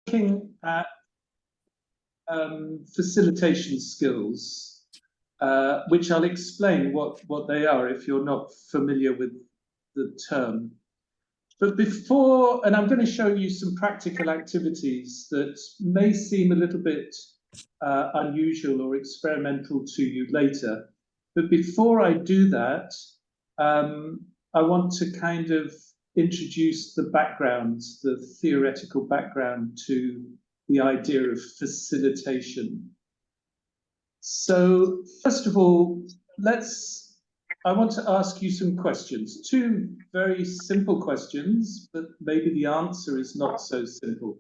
looking at facilitation skills, which I'll explain what they are if you're not familiar with the term. But before, and I'm going to show you some practical activities that may seem a little bit unusual or experimental to you later. But before I do that, I want to kind of introduce the background, the theoretical background to the idea of facilitation. So first of all, I want to ask you some questions, two very simple questions, but maybe the answer is not so simple.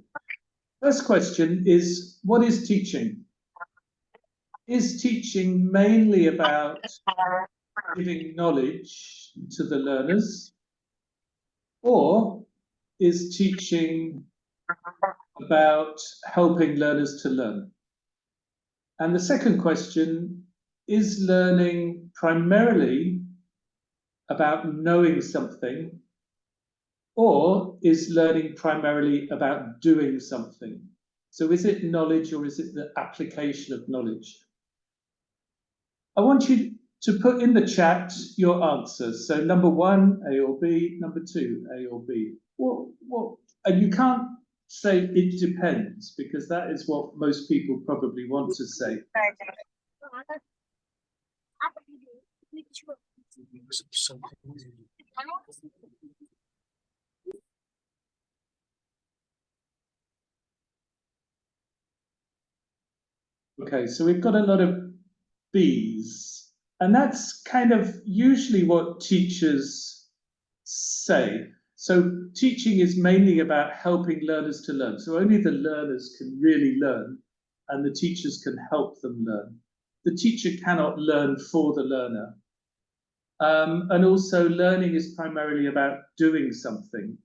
First question is, what is teaching? Is teaching mainly about giving knowledge to the learners, or is teaching about helping learners to learn? And the second question, is learning primarily about knowing something, or is learning primarily about doing something? So is it knowledge, or is it the application of knowledge? I want you to put in the chat your answers. So number one, A or B, number two, A or B. And you can't say it depends, because that is what most people probably want to say. Okay, so we've got a lot of B's, and that's kind of usually what teachers say. So teaching is mainly about helping learners to learn. So only the learners can really learn, and the teachers can help them learn. The teacher cannot learn for the learner. And also learning is primarily about doing something.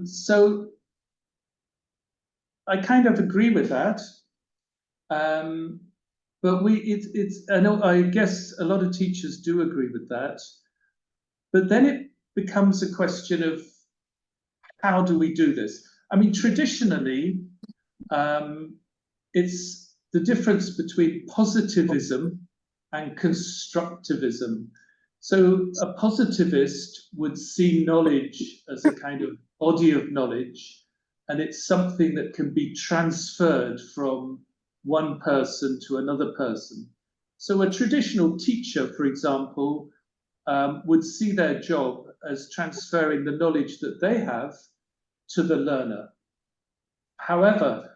So I kind of agree with that. But I guess a lot of teachers do agree with that. But then it becomes a question of, how do we do this? I mean, traditionally, it's the difference between positivism and constructivism. So a positivist would see knowledge as a kind of body of knowledge, and it's something that can be transferred from one person to another person. So a traditional teacher, for example, would see their job as transferring the knowledge that they have to the learner. However,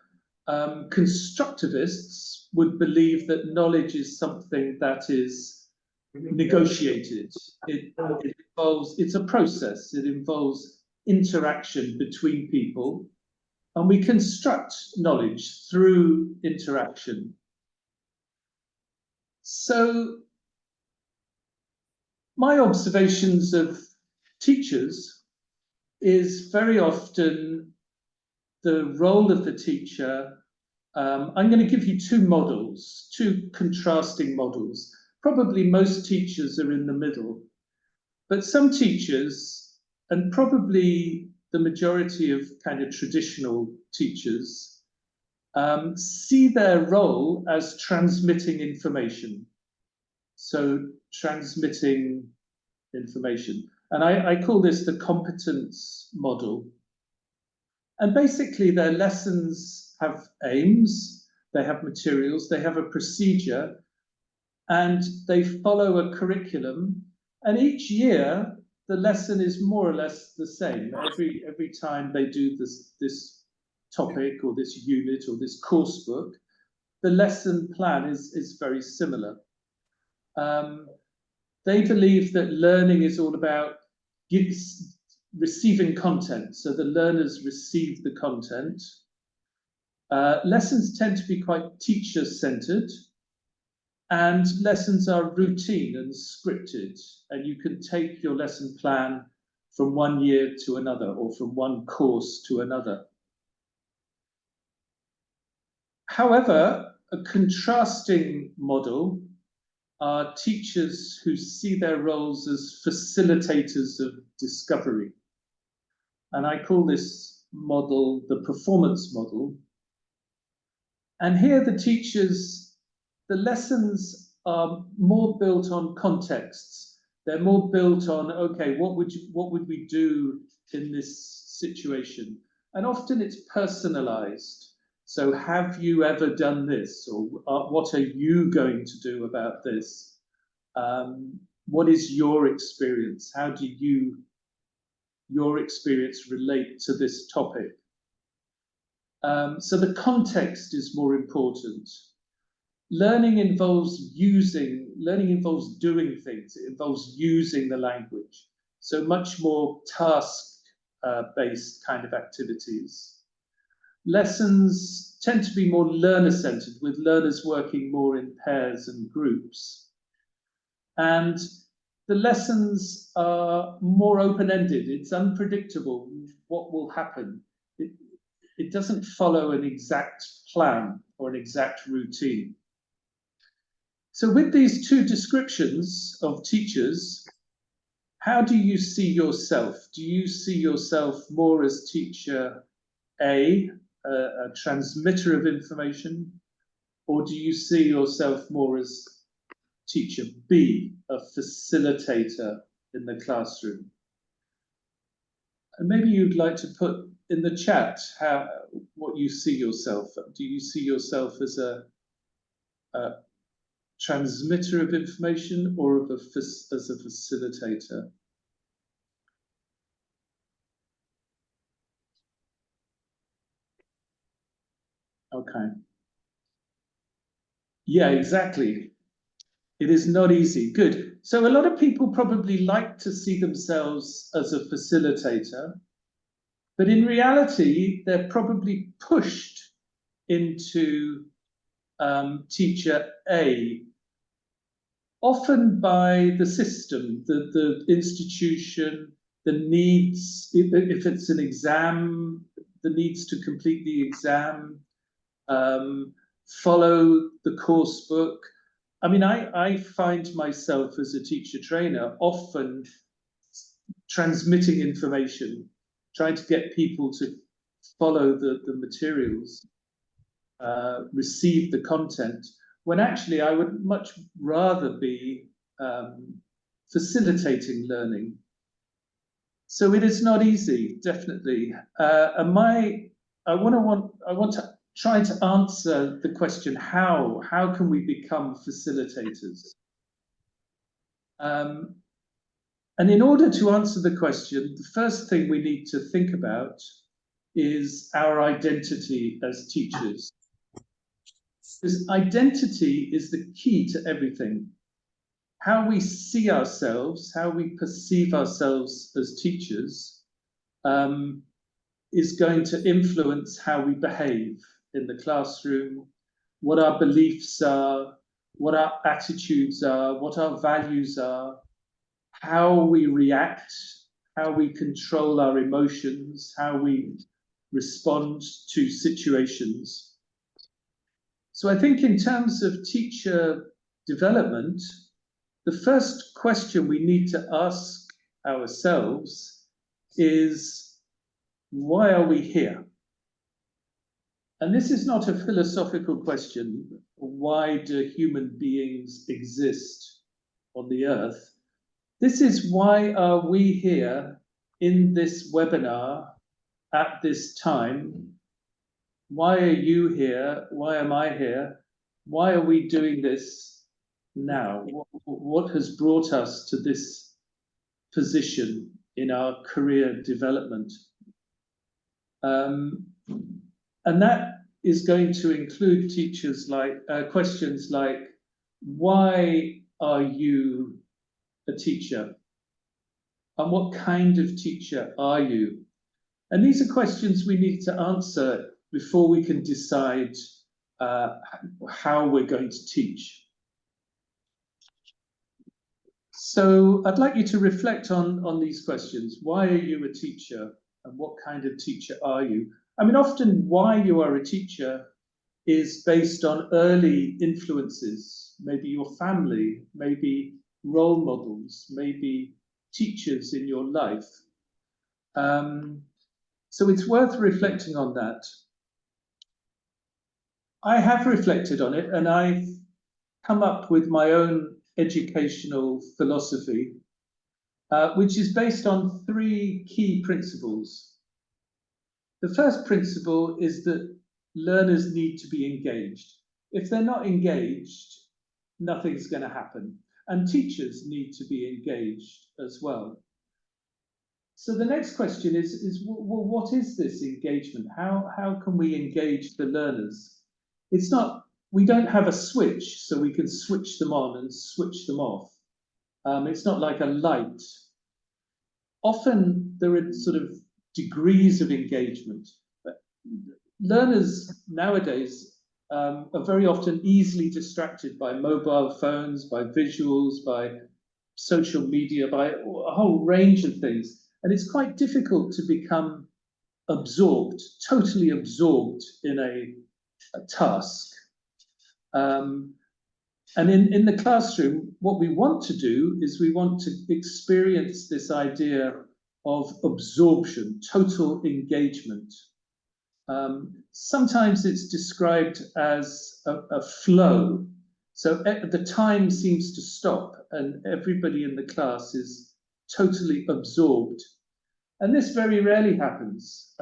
constructivists would believe that knowledge is something that is negotiated. It's a process. It involves interaction between people, and we construct knowledge through interaction. So my observations of teachers is very often the role of the teacher. I'm going to give you two models, two contrasting models. Probably most teachers are in the middle, but some teachers, and probably the majority of kind of traditional teachers, see their role as transmitting information. So transmitting information. And I call this the competence model. And basically their lessons have aims, they have materials, they have a procedure, and they follow a curriculum. And each year, the lesson is more or less the same. Every time they do this topic or this unit or this course book, the lesson plan is very similar. They believe that learning is all about receiving content. So the learners receive the content. Lessons tend to be quite teacher-centered, and lessons are routine and scripted, and you can take your lesson plan from one year to another, or from one course to another. However, a contrasting model are teachers who see their roles as facilitators of discovery. And I call this model, the performance model. And here the teachers, the lessons are more built on contexts. They're more built on, okay, what would we do in this situation? And often it's personalized. So have you ever done this? Or what are you going to do about this? What is your experience? How do your experience relate to this topic? So the context is more important. Learning involves doing things. It involves using the language. So much more task-based kind of activities. Lessons tend to be more learner-centered, with learners working more in pairs and groups. And the lessons are more open-ended. It's unpredictable what will happen. It doesn't follow an exact plan or an exact routine. So with these two descriptions of teachers, how do you see yourself? Do you see yourself more as teacher A, a transmitter of information, or do you see yourself more as teacher B, a facilitator in the classroom? And maybe you'd like to put in the chat what you see yourself. Do you see yourself as a transmitter of information or as a facilitator? Okay. Yeah, exactly. It is not easy. Good. So a lot of people probably like to see themselves as a facilitator, but in reality, they're probably pushed into teacher A, often by the system, the institution, the needs, if it's an exam, the needs to complete the exam, follow the course book. I mean, I find myself as a teacher trainer often transmitting information, trying to get people to follow the materials, receive the content, when actually I would much rather be facilitating learning. So it is not easy, definitely. And I want to try to answer the question, how can we become facilitators? And in order to answer the question, the first thing we need to think about is our identity as teachers. Because identity is the key to everything. How we see ourselves, how we perceive ourselves as teachers, is going to influence how we behave in the classroom, what our beliefs are, what our attitudes are, what our values are, how we react, how we control our emotions, how we respond to situations. So I think in terms of teacher development, the first question we need to ask ourselves is, why are we here? And this is not a philosophical question, why do human beings exist on the earth? This is, why are we here in this webinar at this time? Why are you here? Why am I here? Why are we doing this now? What has brought us to this position in our career development? And that is going to include teachers like questions like, why are you a teacher? And what kind of teacher are you? And these are questions we need to answer before we can decide how we're going to teach. So I'd like you to reflect on these questions. Why are you a teacher? And what kind of teacher are you? I mean, often why you are a teacher is based on early influences, maybe your family, maybe role models, maybe teachers in your life. So it's worth reflecting on that. I have reflected on it, and I've come up with my own educational philosophy, which is based on three key principles. The first principle is that learners need to be engaged. If they're not engaged, nothing's going to happen. And teachers need to be engaged as well. So the next question is well, what is this engagement? How can we engage the learners? It's not, we don't have a switch, so we can switch them on and switch them off. It's not like a light. Often there are sort of degrees of engagement. But learners nowadays are very often easily distracted by mobile phones, by visuals, by social media, by a whole range of things. And it's quite difficult to become absorbed, totally absorbed in a task. And in the classroom, what we want to do is we want to experience this idea of absorption, total engagement. Sometimes it's described as a flow. So the time seems to stop and everybody in the class is totally absorbed. And this very rarely happens.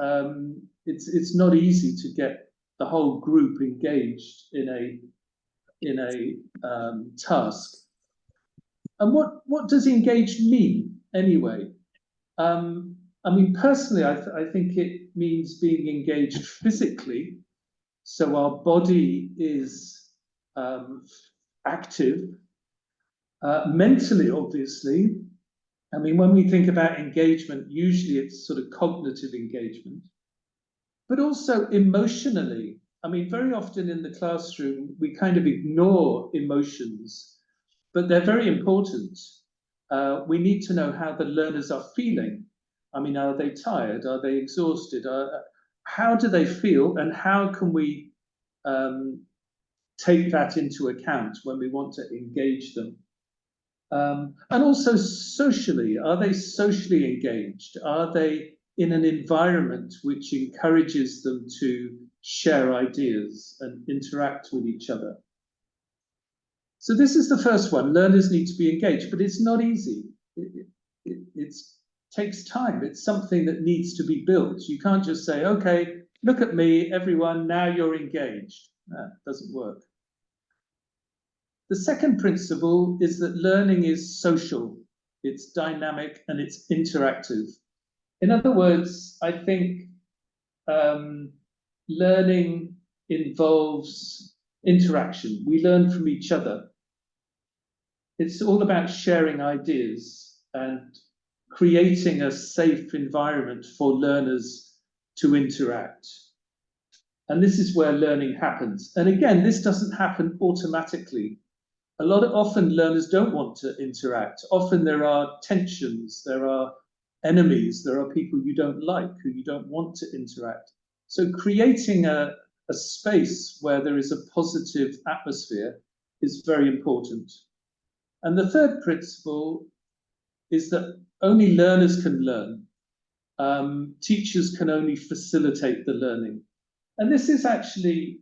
It's not easy to get the whole group engaged in a task. And what does engaged mean anyway? I mean, personally, I think it means being engaged physically. So our body is active. Mentally, obviously. I mean, when we think about engagement, usually it's sort of cognitive engagement, but also emotionally. I mean, very often in the classroom, we kind of ignore emotions, but they're very important. We need to know how the learners are feeling. I mean, are they tired? Are they exhausted? How do they feel? And how can we take that into account when we want to engage them? And also socially, are they socially engaged? Are they in an environment which encourages them to share ideas and interact with each other? So this is the first one. Learners need to be engaged, but it's not easy. It takes time. It's something that needs to be built. You can't just say, okay, look at me, everyone, now you're engaged. That doesn't work. The second principle is that learning is social, it's dynamic, and it's interactive. In other words, I think learning involves interaction. We learn from each other. It's all about sharing ideas and creating a safe environment for learners to interact. And this is where learning happens. And again, this doesn't happen automatically. Often learners don't want to interact. Often there are tensions, there are enemies, there are people you don't like, who you don't want to interact. So creating a space where there is a positive atmosphere is very important. And the third principle is that only learners can learn. Teachers can only facilitate the learning. And this is actually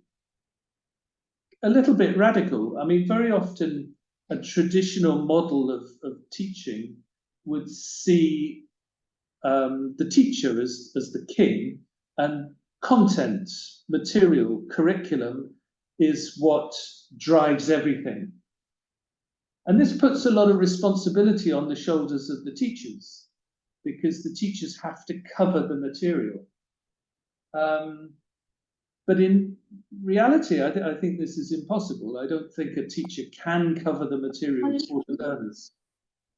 a little bit radical. I mean, very often a traditional model of teaching would see the teacher as the king, and content, material, curriculum is what drives everything. And this puts a lot of responsibility on the shoulders of the teachers, because the teachers have to cover the material. But in reality, I think this is impossible. I don't think a teacher can cover the material for the learners.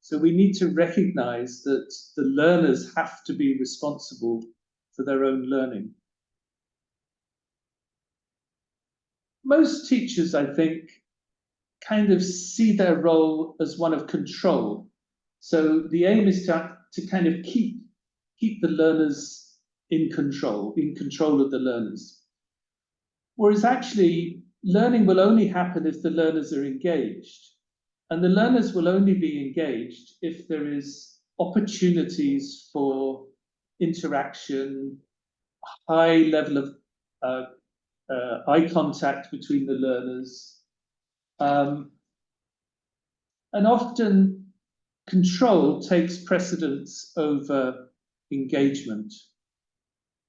So we need to recognize that the learners have to be responsible for their own learning. Most teachers, I think, kind of see their role as one of control. So the aim is to kind of keep the learners in control of the learners. Whereas actually, learning will only happen if the learners are engaged. And the learners will only be engaged if there is opportunities for interaction, high level of eye contact between the learners, and often control takes precedence over engagement.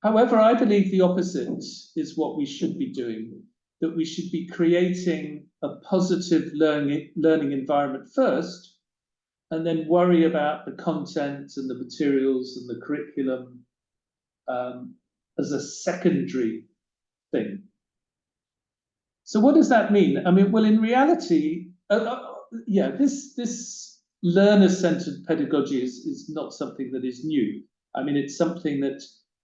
However, I believe the opposite is what we should be doing, that we should be creating a positive learning environment first, and then worry about the content and the materials and the curriculum as a secondary thing. So what does that mean? I mean, well, in reality, yeah, this learner-centered pedagogy is not something that is new. I mean, it's something that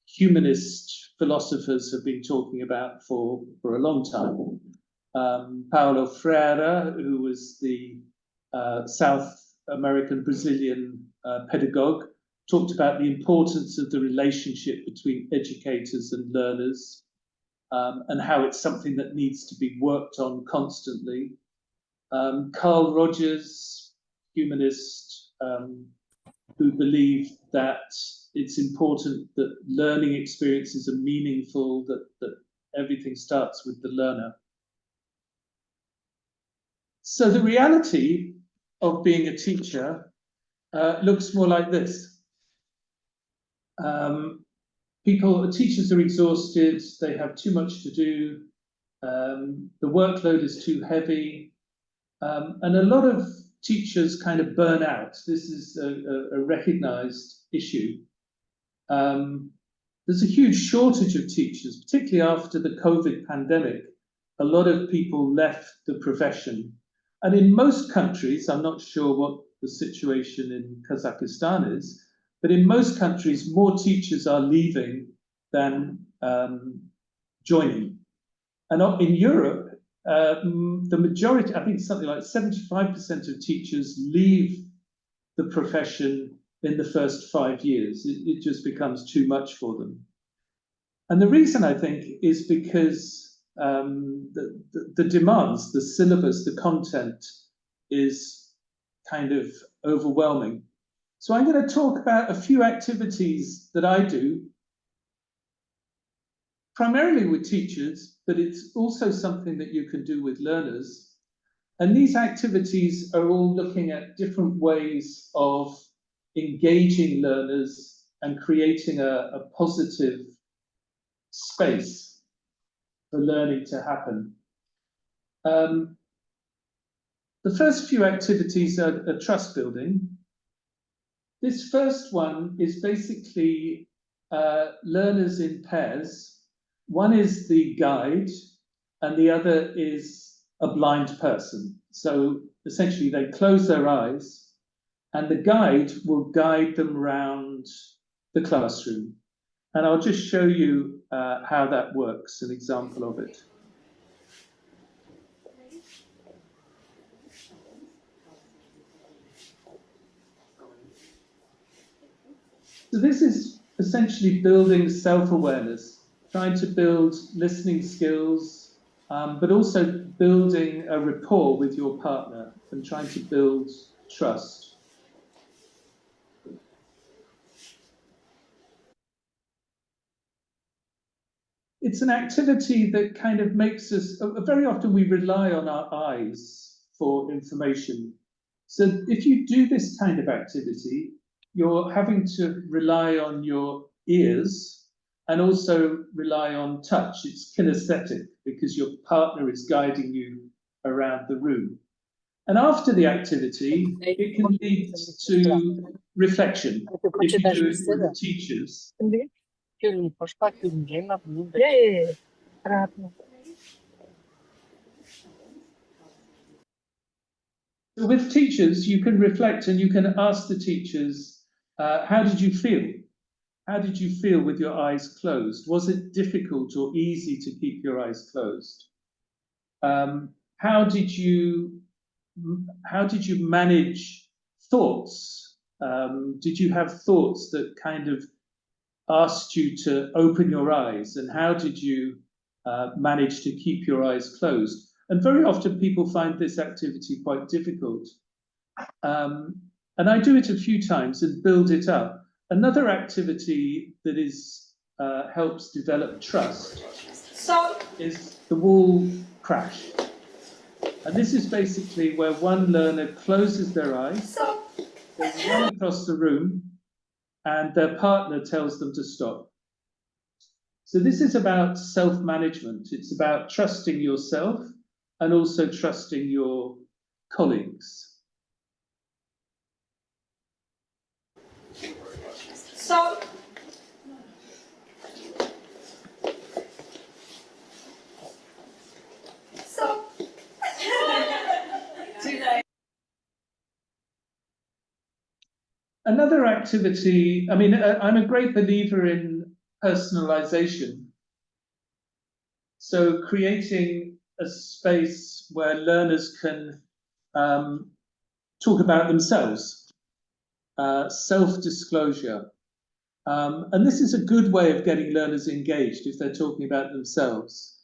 humanist philosophers have been talking about for a long time. Paulo Freire, who was the South American Brazilian pedagogue, talked about the importance of the relationship between educators and learners, and how it's something that needs to be worked on constantly. Carl Rogers, humanist, who believed that it's important that learning experiences are meaningful, that everything starts with the learner. So the reality of being a teacher looks more like this. Teachers are exhausted, they have too much to do, the workload is too heavy, and a lot of teachers kind of burn out. This is a recognized issue. There's a huge shortage of teachers, particularly after the COVID pandemic. A lot of people left the profession. And in most countries, I'm not sure what the situation in Kazakhstan is, but in most countries, more teachers are leaving than joining. And in Europe, the majority, I think something like 75% of teachers leave the profession in the first 5 years. It just becomes too much for them. And the reason, I think, is because the demands, the syllabus, the content is kind of overwhelming. So I'm going to talk about a few activities that I do, primarily with teachers, but it's also something that you can do with learners. And these activities are all looking at different ways of engaging learners and creating a positive space for learning to happen. The first few activities are trust building. This first one is basically learners in pairs. One is the guide and the other is a blind person. So essentially they close their eyes and the guide will guide them around the classroom. And I'll just show you how that works, an example of it. So this is essentially building self-awareness, trying to build listening skills, but also building a rapport with your partner and trying to build trust. It's an activity that kind of makes us, very often we rely on our eyes for information. So if you do this kind of activity, you're having to rely on your ears and also rely on touch. It's kinesthetic because your partner is guiding you around the room. And after the activity, it can lead to reflection if you do it with the teachers. So with teachers, you can reflect and you can ask the teachers, how did you feel? How did you feel with your eyes closed? Was it difficult or easy to keep your eyes closed? How did you manage thoughts? Did you have thoughts that kind of asked you to open your eyes? And how did you manage to keep your eyes closed? And very often people find this activity quite difficult. And I do it a few times and build it up. Another activity that is helps develop trust So, is the wall crash. And this is basically where one learner closes their eyes, they run across the room, and their partner tells them to stop. So this is about self-management. It's about trusting yourself and also trusting your colleagues. so, so. Too late. Another activity, I mean, I'm a great believer in personalization. So creating a space where learners can talk about themselves, self-disclosure. And this is a good way of getting learners engaged if they're talking about themselves.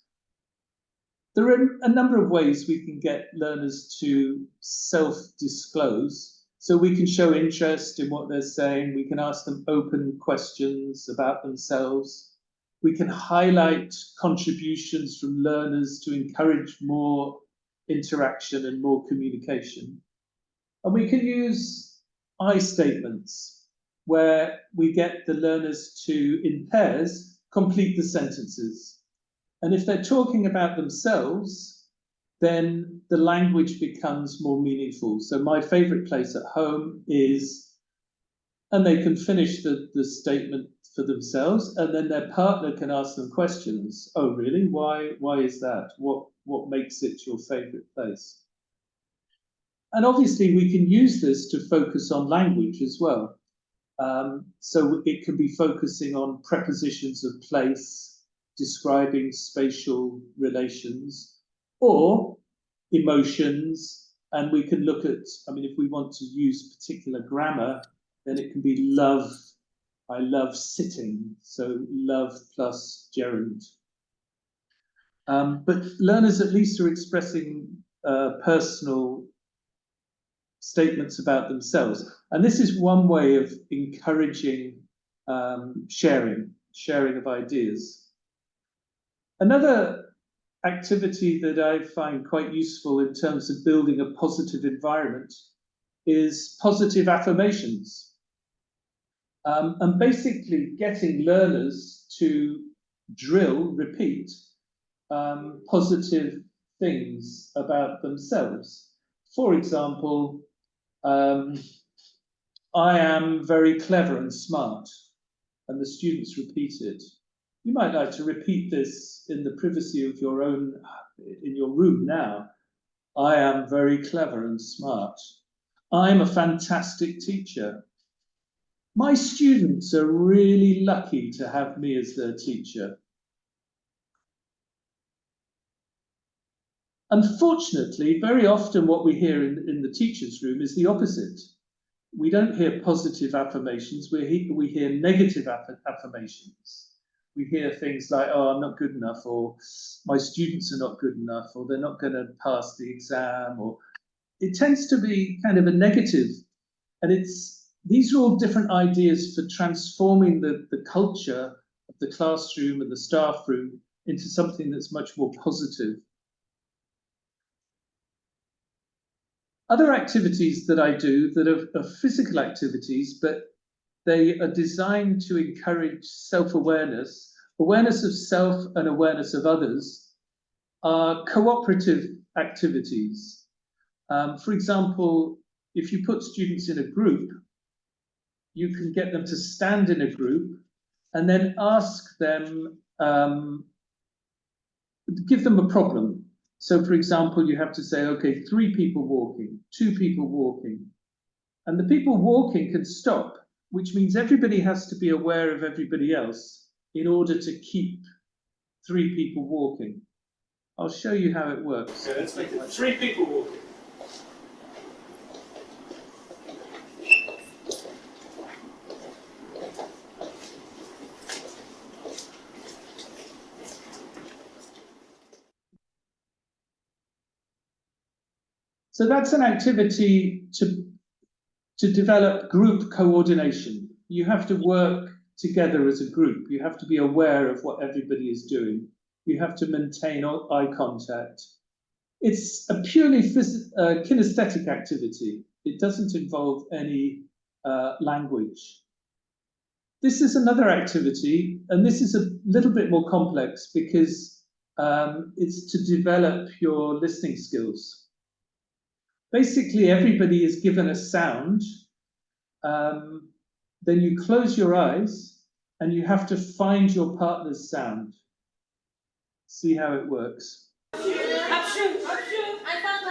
There are a number of ways we can get learners to self-disclose. So we can show interest in what they're saying. We can ask them open questions about themselves. We can highlight contributions from learners to encourage more interaction and more communication. And we can use I statements where we get the learners to, in pairs, complete the sentences. And if they're talking about themselves, then the language becomes more meaningful. So my favorite place at home is, and they can finish the statement for themselves, and then their partner can ask them questions. Oh, really? Why is that? What makes it your favorite place? And obviously we can use this to focus on language as well. So it could be focusing on prepositions of place, describing spatial relations, or emotions. And we can look at, I mean, if we want to use particular grammar, then it can be love. I love sitting, so love plus gerund. But learners at least are expressing personal statements about themselves. And this is one way of encouraging sharing of ideas. Another activity that I find quite useful in terms of building a positive environment is positive affirmations. And basically getting learners to repeat positive things about themselves. For example, I am very clever and smart, and the students repeat it. You might like to repeat this in the privacy of your own, in your room now. I am very clever and smart. I'm a fantastic teacher. My students are really lucky to have me as their teacher. Unfortunately, very often what we hear in the teacher's room is the opposite. We don't hear positive affirmations, we hear negative affirmations. We hear things like, oh, I'm not good enough, or my students are not good enough, or they're not going to pass the exam, or it tends to be kind of a negative. And these are all different ideas for transforming the culture of the classroom and the staff room into something that's much more positive. Other activities that I do that are physical activities, but they are designed to encourage self-awareness, awareness of self and awareness of others, are cooperative activities. For example, if you put students in a group, you can get them to stand in a group and then ask them, give them a problem. So for example, you have to say, okay, 3 people walking, 2 people walking, and the people walking can stop, which means everybody has to be aware of everybody else in order to keep 3 people walking. I'll show you how it works. Okay, let's make it 3 people walking. So that's an activity to develop group coordination. You have to work together as a group. You have to be aware of what everybody is doing. You have to maintain eye contact. It's a purely kinesthetic activity. It doesn't involve any language. This is another activity, and this is a little bit more complex because it's to develop your listening skills. Basically, everybody is given a sound. Then you close your eyes and you have to find your partner's sound. See how it works. I found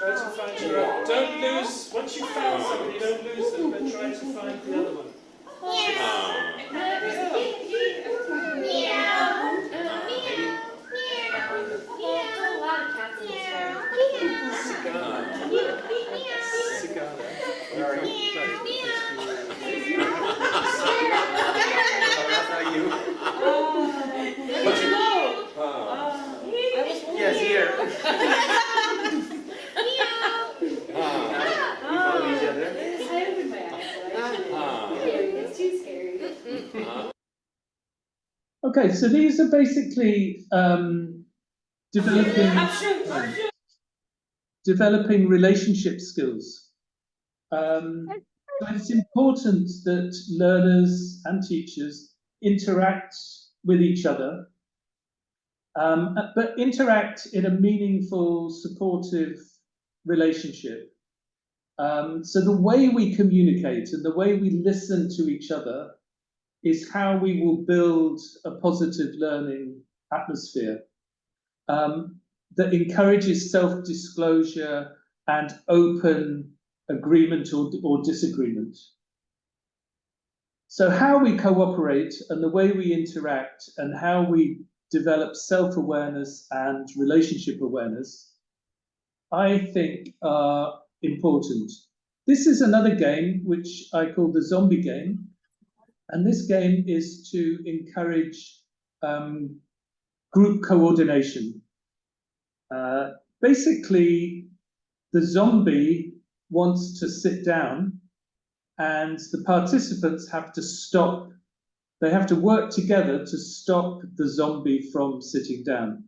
Try to find your own. Don't lose, once you've found somebody, don't lose them, but try to find the other one. Yes, here. Okay, so these are basically developing relationship skills. So it's important that learners and teachers interact with each other, but interact in a meaningful, supportive relationship. So the way we communicate and the way we listen to each other is how we will build a positive learning atmosphere that encourages self-disclosure and open agreement or disagreement. So how we cooperate and the way we interact and how we develop self-awareness and relationship awareness, I think are important. This is another game which I call the zombie game. And this game is to encourage group coordination. Basically, the zombie wants to sit down and the participants have to stop. They have to work together to stop the zombie from sitting down.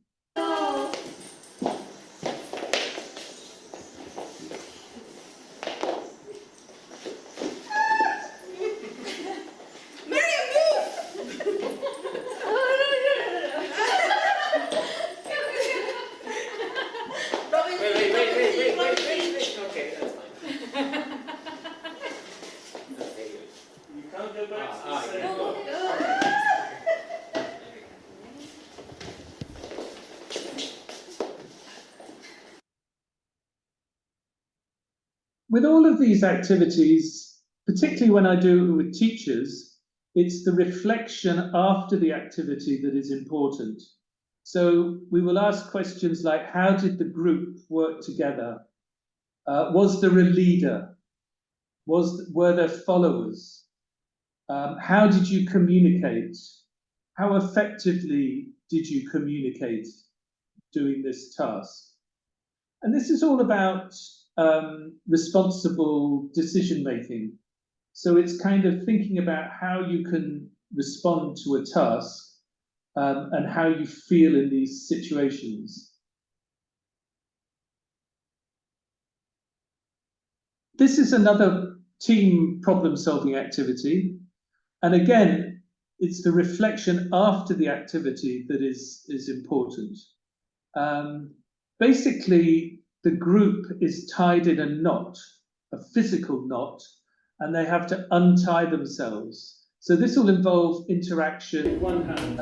With all of these activities, particularly when I do it with teachers, it's the reflection after the activity that is important. So we will ask questions like, how did the group work together? Was there a leader? Were there followers? How did you communicate? How effectively did you communicate doing this task? And this is all about responsible decision making. So it's kind of thinking about how you can respond to a task and how you feel in these situations. This is another team problem-solving activity. And again, it's the reflection after the activity that is important. Basically, the group is tied in a knot, a physical knot, and they have to untie themselves. So this will involve interaction. One hand.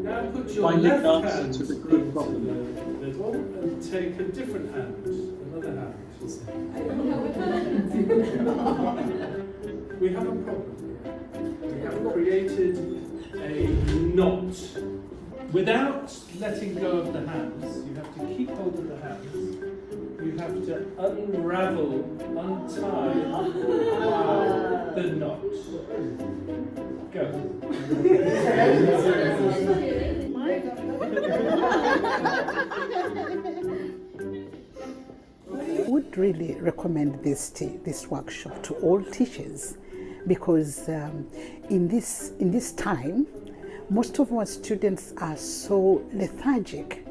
Now put your Finding an left answer hand to the group into problem. the middle and take a different hand, another hand. We have a problem here. We have created a knot. Without letting go of the hands, you have to keep hold of the hands. You have to unravel, untie the knot. Go. Would really recommend this workshop to all teachers, because in this time, most of our students are so lethargic.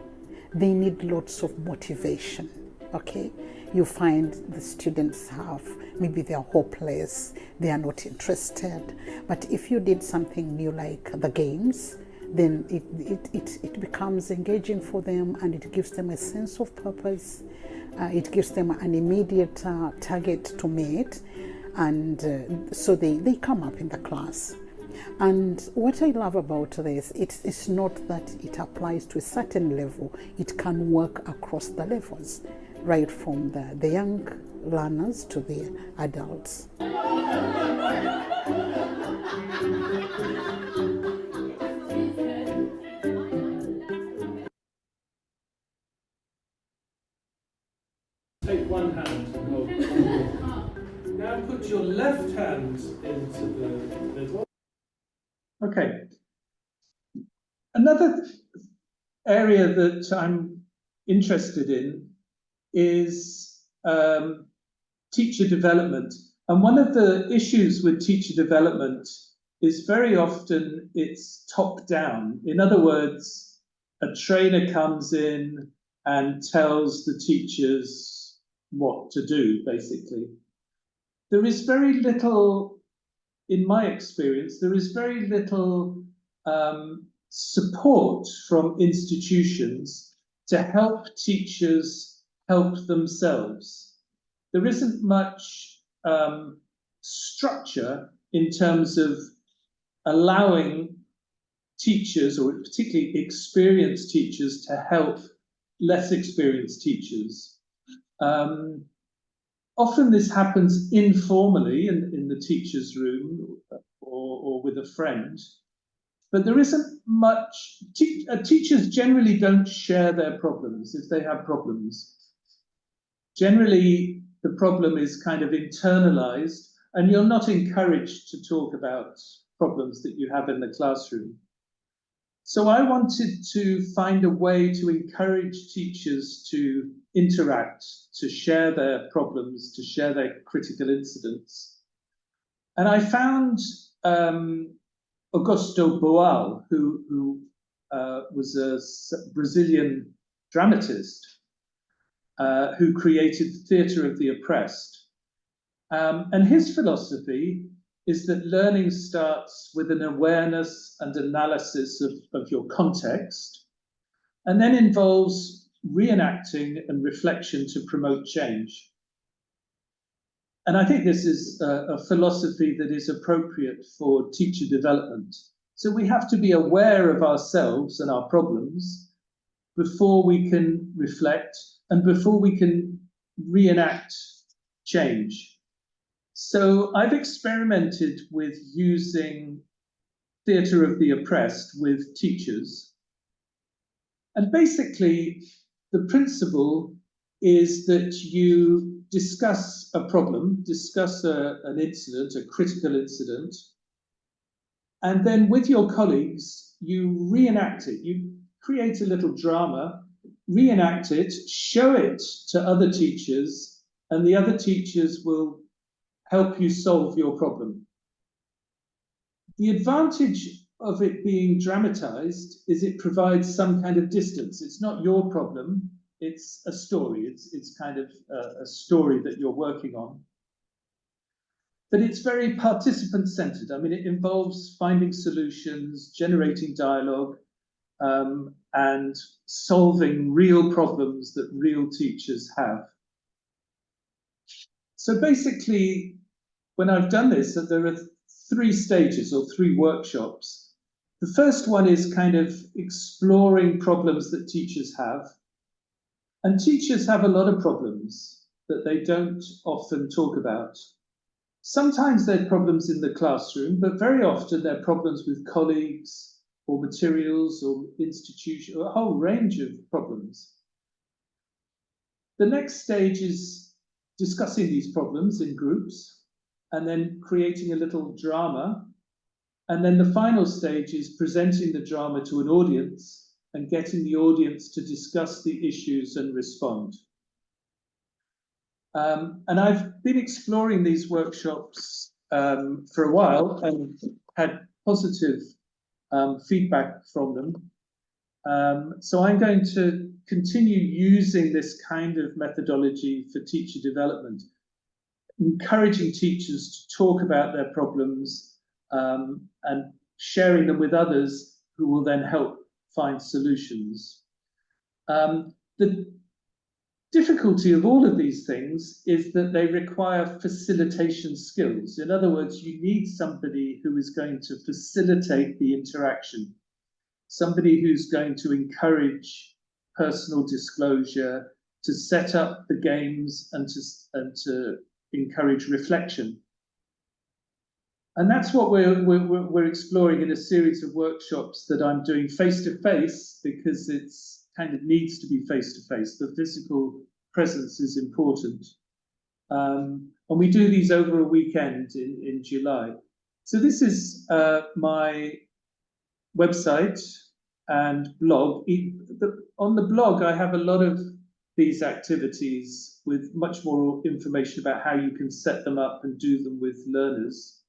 They need lots of motivation. Okay, you find the students maybe they're hopeless, they are not interested. But if you did something new like the games, then it becomes engaging for them, and it gives them a sense of purpose. It gives them an immediate target to meet, and so they come up in the class. And what I love about this, it's not that it applies to a certain level, it can work across the levels, right from the young learners to the adults. Take one hand and hold it. Now put your left hand into the middle. Okay. Another area that I'm interested in is teacher development. And one of the issues with teacher development is very often it's top down. In other words, a trainer comes in and tells the teachers what to do, basically. There is very little, in my experience, there is very little support from institutions to help teachers help themselves. There isn't much structure in terms of allowing teachers, or particularly experienced teachers, to help less experienced teachers. Often this happens informally in the teacher's room or with a friend, but there isn't much. Teachers generally don't share their problems if they have problems. Generally, the problem is kind of internalized, and you're not encouraged to talk about problems that you have in the classroom. So I wanted to find a way to encourage teachers to interact, to share their problems, to share their critical incidents. And I found Augusto Boal, who was a Brazilian dramatist who created the Theatre of the Oppressed. And his philosophy is that learning starts with an awareness and analysis of your context, and then involves reenacting and reflection to promote change. And I think this is a philosophy that is appropriate for teacher development. So we have to be aware of ourselves and our problems before we can reflect and before we can reenact change. So I've experimented with using Theatre of the Oppressed with teachers. And basically, the principle is that you discuss a problem, discuss an incident, a critical incident, and then with your colleagues, you reenact it. You create a little drama, reenact it, show it to other teachers, and the other teachers will help you solve your problem. The advantage of it being dramatized is it provides some kind of distance. It's not your problem, it's a story. It's kind of a story that you're working on. But it's very participant-centered. I mean, it involves finding solutions, generating dialogue, and solving real problems that real teachers have. So basically, when I've done this, there are 3 stages or 3 workshops. The first one is kind of exploring problems that teachers have. And teachers have a lot of problems that they don't often talk about. Sometimes they're problems in the classroom, but very often they're problems with colleagues or materials or institution, or a whole range of problems. The next stage is discussing these problems in groups and then creating a little drama. And then the final stage is presenting the drama to an audience and getting the audience to discuss the issues and respond. And I've been exploring these workshops for a while and had positive feedback from them. So I'm going to continue using this kind of methodology for teacher development, encouraging teachers to talk about their problems and sharing them with others who will then help find solutions. The difficulty of all of these things is that they require facilitation skills. In other words, you need somebody who is going to facilitate the interaction, somebody who's going to encourage personal disclosure, to set up the games and to encourage reflection. And that's what we're exploring in a series of workshops that I'm doing face-to-face, because it's kind of needs to be face-to-face. The physical presence is important. And we do these over a weekend in July. So this is my website and blog. On the blog, I have a lot of these activities with much more information about how you can set them up and do them with learners.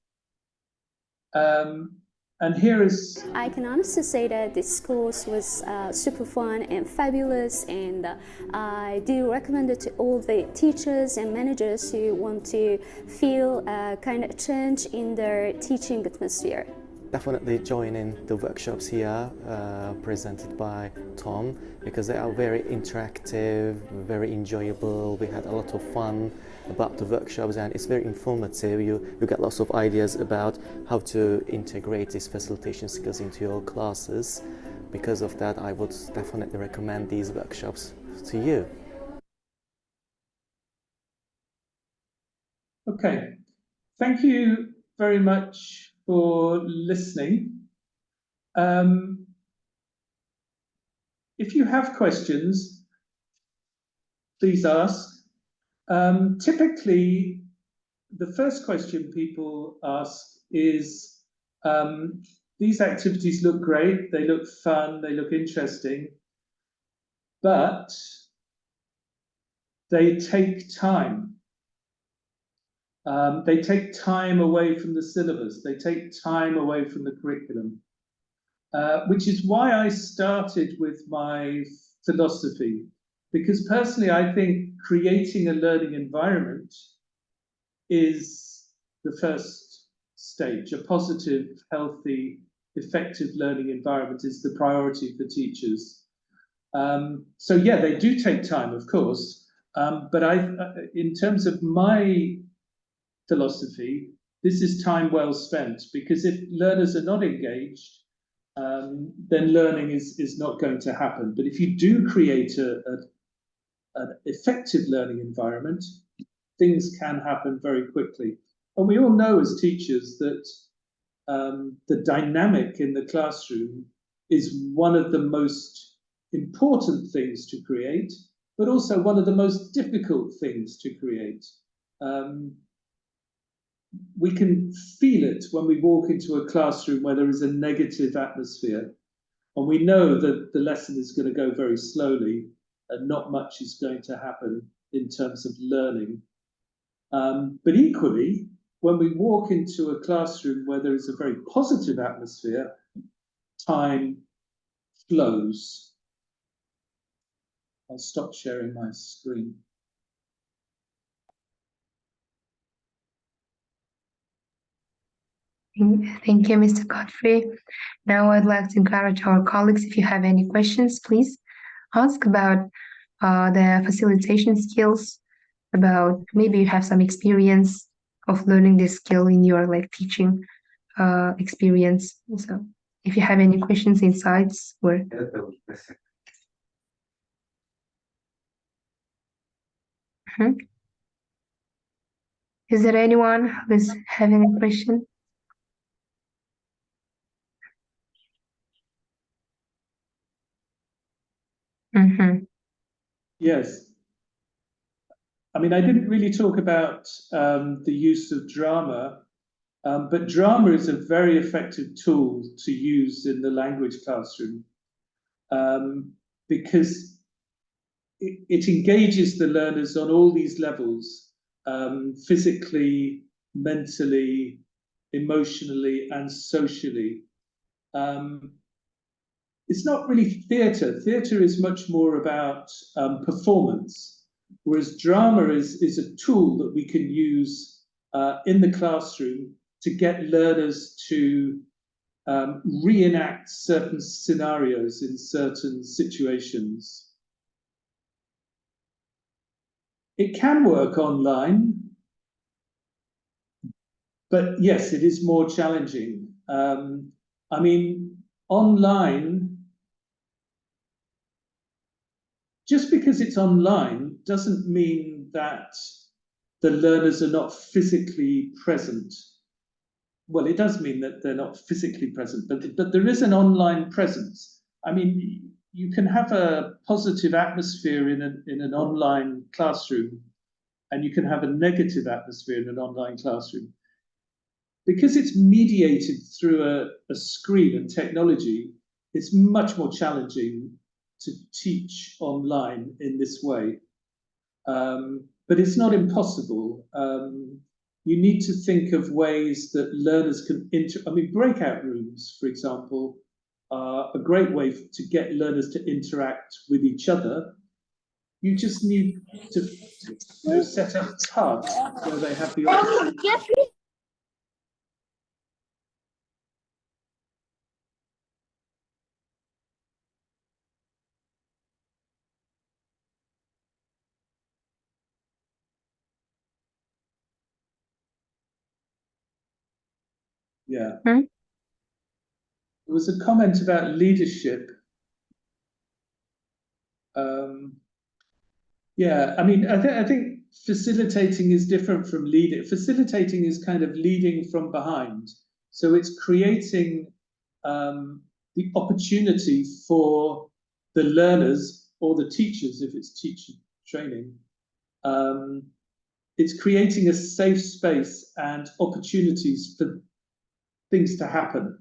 And here is... I can honestly say that this course was super fun and fabulous, and I do recommend it to all the teachers and managers who want to feel a kind of change in their teaching atmosphere. Definitely join in the workshops here presented by Tom, because they are very interactive, very enjoyable. We had a lot of fun about the workshops, and it's very informative. You get lots of ideas about how to integrate these facilitation skills into your classes. Because of that, I would definitely recommend these workshops to you. Okay, thank you very much for listening. If you have questions, please ask. Typically, the first question people ask is, these activities look great, they look fun, they look interesting, but they take time. They take time away from the syllabus, they take time away from the curriculum, which is why I started with my philosophy, because personally I think creating a learning environment is the first stage. A positive, healthy, effective learning environment is the priority for teachers. So yeah, they do take time, of course, but in terms of my philosophy, this is time well spent, because if learners are not engaged, then learning is not going to happen. But if you do create an effective learning environment, things can happen very quickly. And we all know as teachers that the dynamic in the classroom is one of the most important things to create, but also one of the most difficult things to create. We can feel it when we walk into a classroom where there is a negative atmosphere, and we know that the lesson is going to go very slowly and not much is going to happen in terms of learning. But equally, when we walk into a classroom where there is a very positive atmosphere, time flows. I'll stop sharing my screen. Thank you, Mr. Godfrey. Now I'd like to encourage our colleagues, if you have any questions, please ask about the facilitation skills, about maybe you have some experience of learning this skill in your teaching experience. So if you have any questions, insights, or Is there anyone who's having a question? Yes. I mean, I didn't really talk about the use of drama, but drama is a very effective tool to use in the language classroom, because it engages the learners on all these levels, physically, mentally, emotionally, and socially. It's not really theatre. Theatre is much more about performance, whereas drama is a tool that we can use in the classroom to get learners to reenact certain scenarios in certain situations. It can work online, but yes, it is more challenging. I mean, online, just because it's online doesn't mean that the learners are not physically present. Well, it does mean that they're not physically present, but there is an online presence. I mean, you can have a positive atmosphere in an online classroom, and you can have a negative atmosphere in an online classroom. Because it's mediated through a screen and technology, it's much more challenging to teach online in this way. But it's not impossible. You need to think of ways that learners can breakout rooms, for example, are a great way to get learners to interact with each other. You just need to set up tasks where they have the opportunity. Yeah. Hmm? There was a comment about leadership. Yeah, I mean, I think facilitating is different from leading. Facilitating is kind of leading from behind. So it's creating the opportunity for the learners or the teachers, if it's teacher training. It's creating a safe space and opportunities for things to happen.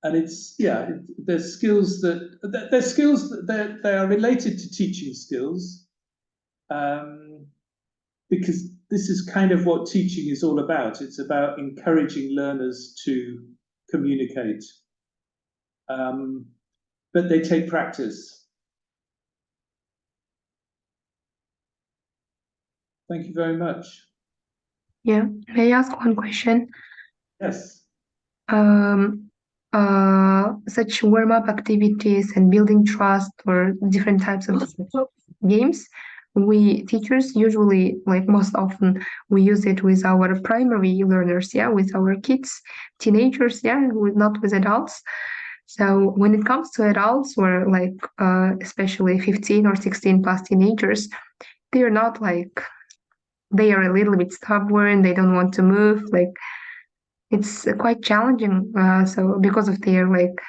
And it's, yeah, there's skills that they are related to teaching skills, because this is kind of what teaching is all about. It's about encouraging learners to communicate, but they take practice. Thank you very much. Yeah, may I ask one question? Yes. Such warm-up activities and building trust or different types of games, we teachers usually, like most often, we use it with our primary learners, yeah, with our kids, teenagers, yeah, not with adults. So when it comes to adults or like especially 15 or 16 plus teenagers, they are not like, they are a little bit stubborn, they don't want to move, like it's quite challenging. So because of their like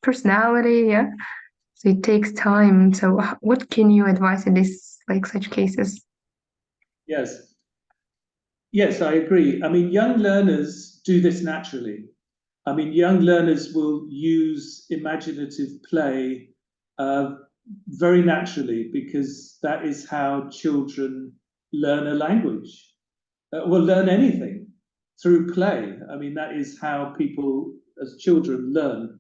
personality, yeah. So it takes time. So what can you advise in this like such cases? Yes. Yes, I agree. I mean, young learners do this naturally. I mean, young learners will use imaginative play very naturally, because that is how children learn a language. Will learn anything through play. I mean, that is how people as children learn.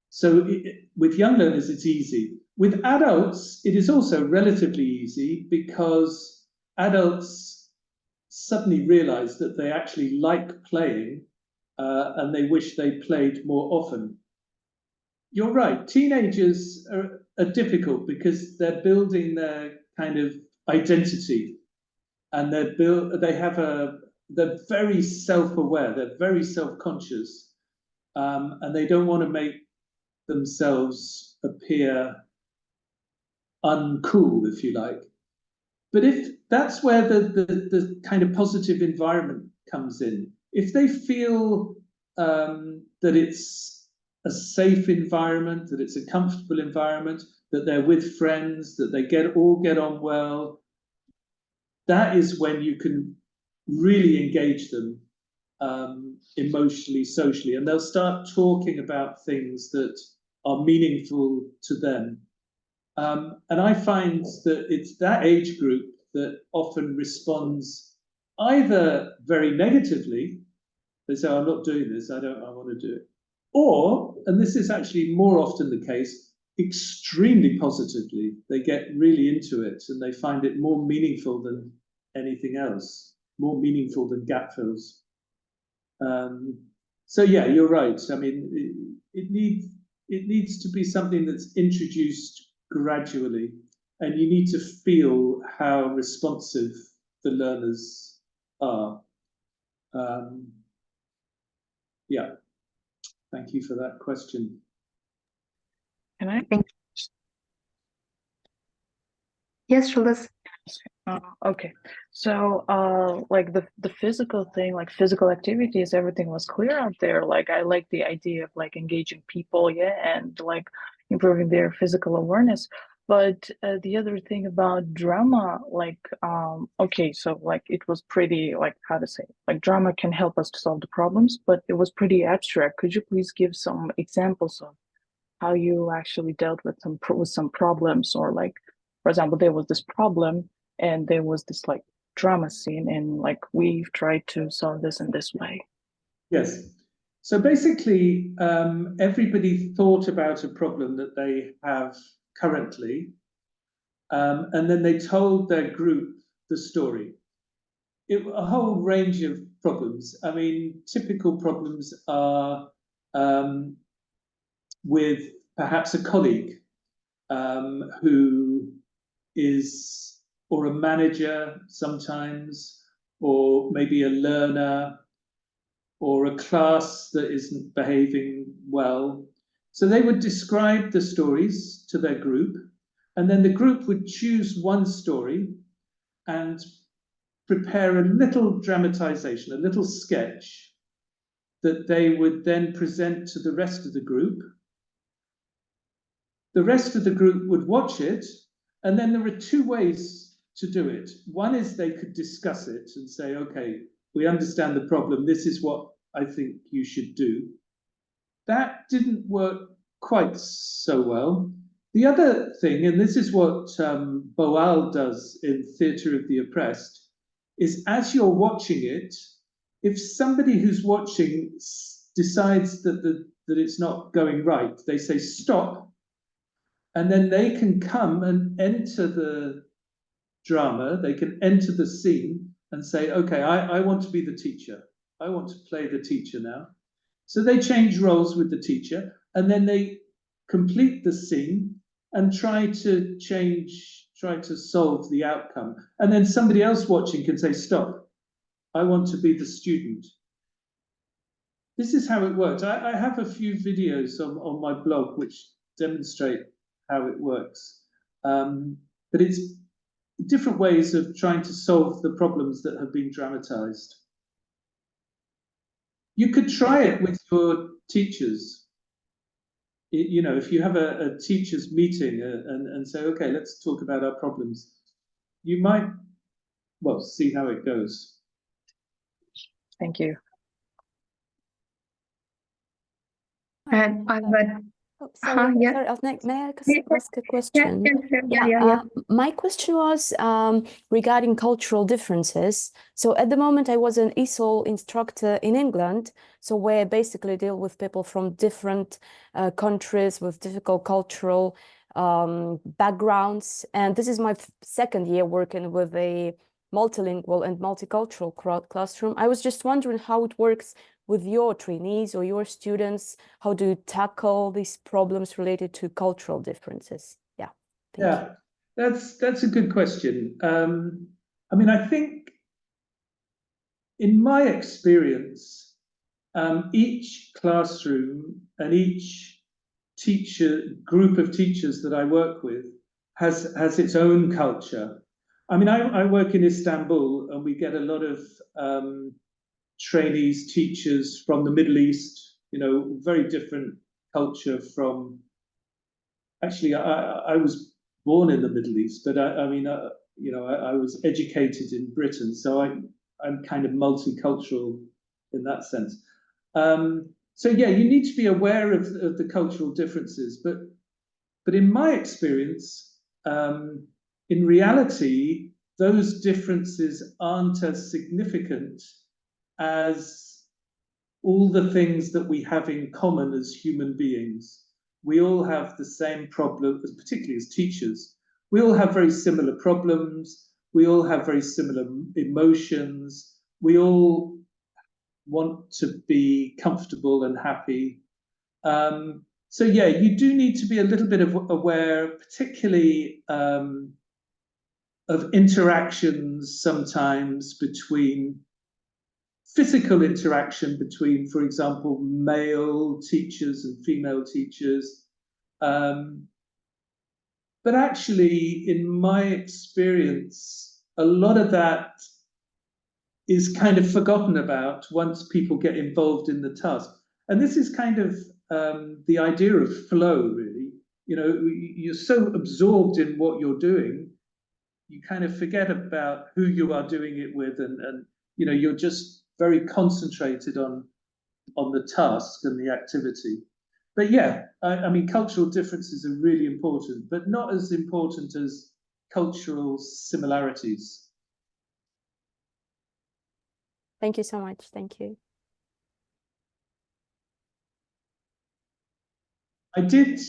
So with young learners, it's easy. With adults, it is also relatively easy, because adults suddenly realize that they actually like playing, and they wish they played more often. You're right, teenagers are difficult because they're building their kind of identity, and they're very self-aware, they're very self-conscious, and they don't want to make themselves appear uncool, if you like. But if that's where the kind of positive environment comes in, if they feel that it's a safe environment, that it's a comfortable environment, that they're with friends, that they all get on well, that is when you can really engage them. emotionally, socially, and they'll start talking about things that are meaningful to them. And I find that it's that age group that often responds either very negatively, they say, I'm not doing this, I want to do it. Or, and this is actually more often the case, extremely positively. They get really into it and they find it more meaningful than anything else, more meaningful than gap fills. So yeah, you're right. I mean, it needs to be something that's introduced gradually, and you need to feel how responsive the learners are. Yeah, thank you for that question. Can I? Yes, Shulas. Okay, so like the physical thing, like physical activities, everything was clear out there. Like I like the idea of like engaging people, yeah, and like improving their physical awareness. But the other thing about drama, like okay, so like it was pretty, like how to say, like drama can help us to solve the problems, but it was pretty abstract. Could you please give some examples of how you actually dealt with some problems, or like, for example, there was this problem and there was this like drama scene, and like we've tried to solve this in this way. Yes. So basically, everybody thought about a problem that they have currently, and then they told their group the story. A whole range of problems. I mean, typical problems are with perhaps a colleague who is, or a manager sometimes, or maybe a learner, or a class that isn't behaving well. So they would describe the stories to their group, and then the group would choose one story and prepare a little dramatization, a little sketch that they would then present to the rest of the group. The rest of the group would watch it, and then there were two ways to do it. One is they could discuss it and say, okay, we understand the problem, this is what I think you should do. That didn't work quite so well. The other thing, and this is what Boal does in Theatre of the Oppressed, is as you're watching it, if somebody who's watching decides that it's not going right, they say stop, and then they can come and enter the drama, they can enter the scene and say, okay, I want to be the teacher. I want to play the teacher now. So they change roles with the teacher, and then they complete the scene and try to solve the outcome. And then somebody else watching can say, stop, I want to be the student. This is how it works. I have a few videos on my blog which demonstrate how it works. But it's different ways of trying to solve the problems that have been dramatized. You could try it with your teachers. You know, if you have a teachers meeting and say, okay, let's talk about our problems, you might, well, see how it goes. Thank you. And Sorry, yeah. sorry, may I ask a question? Yeah. My question was regarding cultural differences. So at the moment, I was an ESOL instructor in England, so where I basically deal with people from different countries with difficult cultural backgrounds. And this is my second year working with a multilingual and multicultural classroom. I was just wondering how it works with your trainees or your students. How do you tackle these problems related to cultural differences? Yeah. Yeah, that's a good question. I mean, I think in my experience, each classroom and each group of teachers that I work with has its own culture. I mean, I work in Istanbul, and we get a lot of trainees, teachers from the Middle East, you know, very different culture from, actually, I was born in the Middle East, but I mean, you know, I was educated in Britain, so I'm kind of multicultural in that sense. So yeah, you need to be aware of the cultural differences, but in my experience, in reality, those differences aren't as significant as all the things that we have in common as human beings. We all have the same problems, particularly as teachers. We all have very similar problems. We all have very similar emotions. We all want to be comfortable and happy. So yeah, you do need to be a little bit aware, particularly of interactions sometimes between physical interaction between, for example, male teachers and female teachers. But actually, in my experience, a lot of that is kind of forgotten about once people get involved in the task. And this is kind of the idea of flow, really. You know, you're so absorbed in what you're doing, you kind of forget about who you are doing it with, and you know, you're just very concentrated on the task and the activity. But yeah, I mean, cultural differences are really important, but not as important as cultural similarities. Thank you so much. Thank you. I went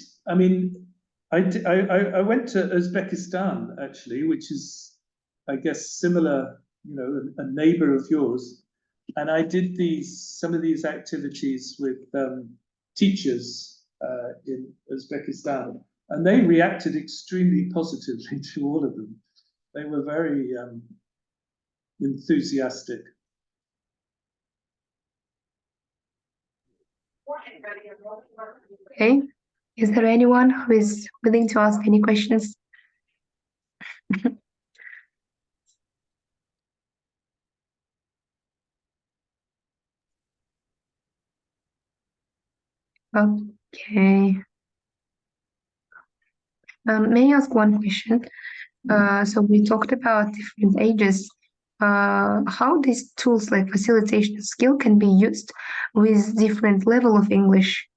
to Uzbekistan, actually, which is, I guess, similar, you know, a neighbor of yours. And I did some of these activities with teachers in Uzbekistan, and they reacted extremely positively to all of them. They were very enthusiastic. Okay. Is there anyone who is willing to ask any questions? Okay. May I ask one question? So we talked about different ages. How these tools like facilitation skill can be used with different level of English?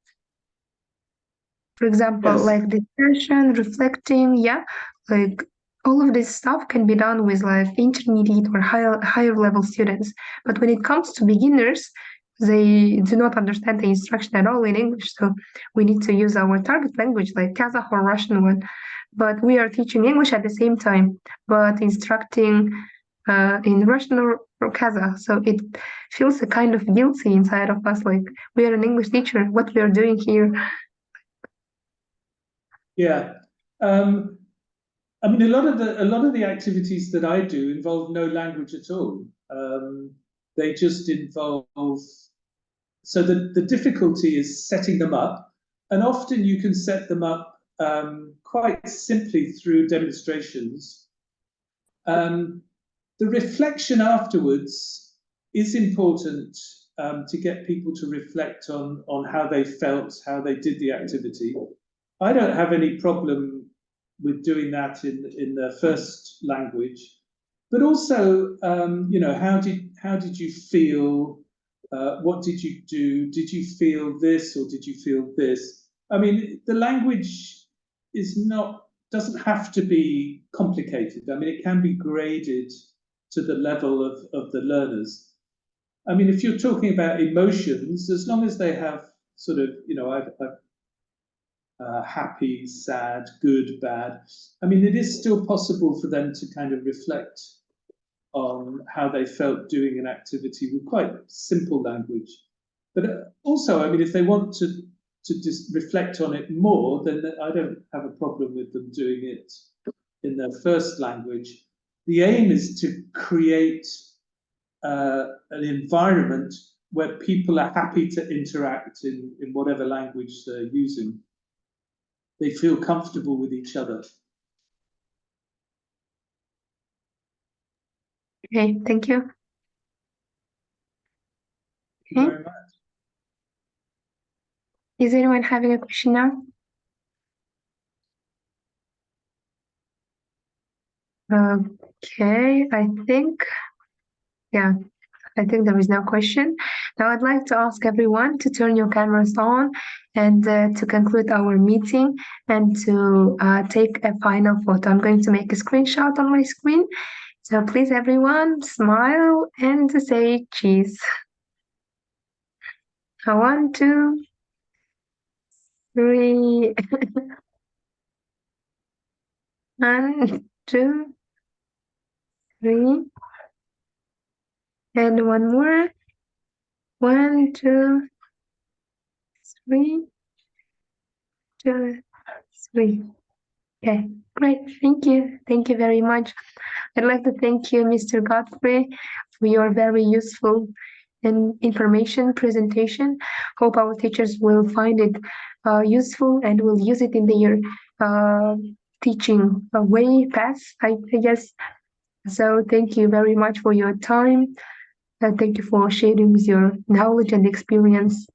For example, Yes. like discussion, reflecting, yeah, like all of this stuff can be done with like intermediate or higher level students. But when it comes to beginners, they do not understand the instruction at all in English. So we need to use our target language like Kazakh or Russian one. But we are teaching English at the same time, but instructing in Russian or Kazakh. So it feels a kind of guilty inside of us, like we are an English teacher, what we are doing here. Yeah. I mean, a lot of the activities that I do involve no language at all. They just involve. So the difficulty is setting them up, and often you can set them up quite simply through demonstrations. The reflection afterwards is important to get people to reflect on how they felt, how they did the activity. I don't have any problem with doing that in their first language, but also, you know, how did you feel? What did you do? Did you feel this or did you feel this? I mean, the language doesn't have to be complicated. I mean, it can be graded to the level of the learners. I mean, if you're talking about emotions, as long as they have sort of, you know, happy, sad, good, bad. I mean, it is still possible for them to kind of reflect on how they felt doing an activity with quite simple language. But also, I mean, if they want to just reflect on it more, then I don't have a problem with them doing it in their first language. The aim is to create an environment where people are happy to interact in whatever language they're using. They feel comfortable with each other. Okay, thank you. Thank you very much. Is anyone having a question now? Okay, I think, yeah, I think there is no question. Now I'd like to ask everyone to turn your cameras on and to conclude our meeting and to take a final photo. I'm going to make a screenshot on my screen. So please everyone smile and say cheese. 1, 2, 3. 1, 2, 3. And one more. 1, 2, 3. 2, 3. Okay, great. Thank you. Thank you very much. I'd like to thank you, Mr. Godfrey, for your very useful and information presentation. Hope our teachers will find it useful and will use it in their teaching way path, I guess. So thank you very much for your time. Thank you for sharing your knowledge and experience.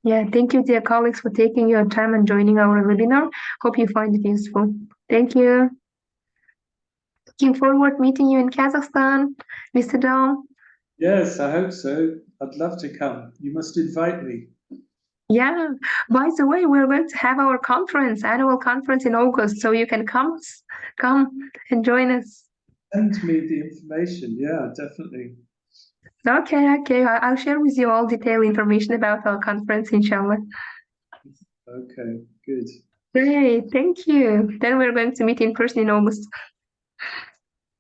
Yeah, thank you, dear colleagues, for taking your time and joining our webinar. Hope you find it useful. Thank you. Looking forward meeting you in Kazakhstan, Mr. Dom. Yes, I hope so. I'd love to come. You must invite me. Yeah, by the way, we're going to have our annual conference in August, so you can come and join us. Send me the information. Yeah, definitely. Okay. I'll share with you all detailed information about our conference, inshallah. Okay, good. Great, thank you. Then we're going to meet in person in August.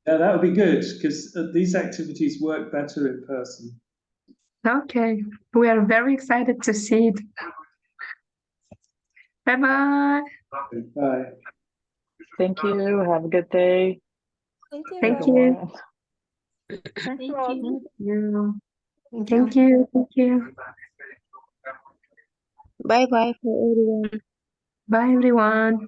Yeah, that would be good because these activities work better in person. Okay, we are very excited to see it. Bye-bye. Bye. Thank you. Have a good day. Thank you. Thanks a lot. Thank you. Bye-bye for everyone. Bye, everyone.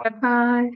Bye-bye.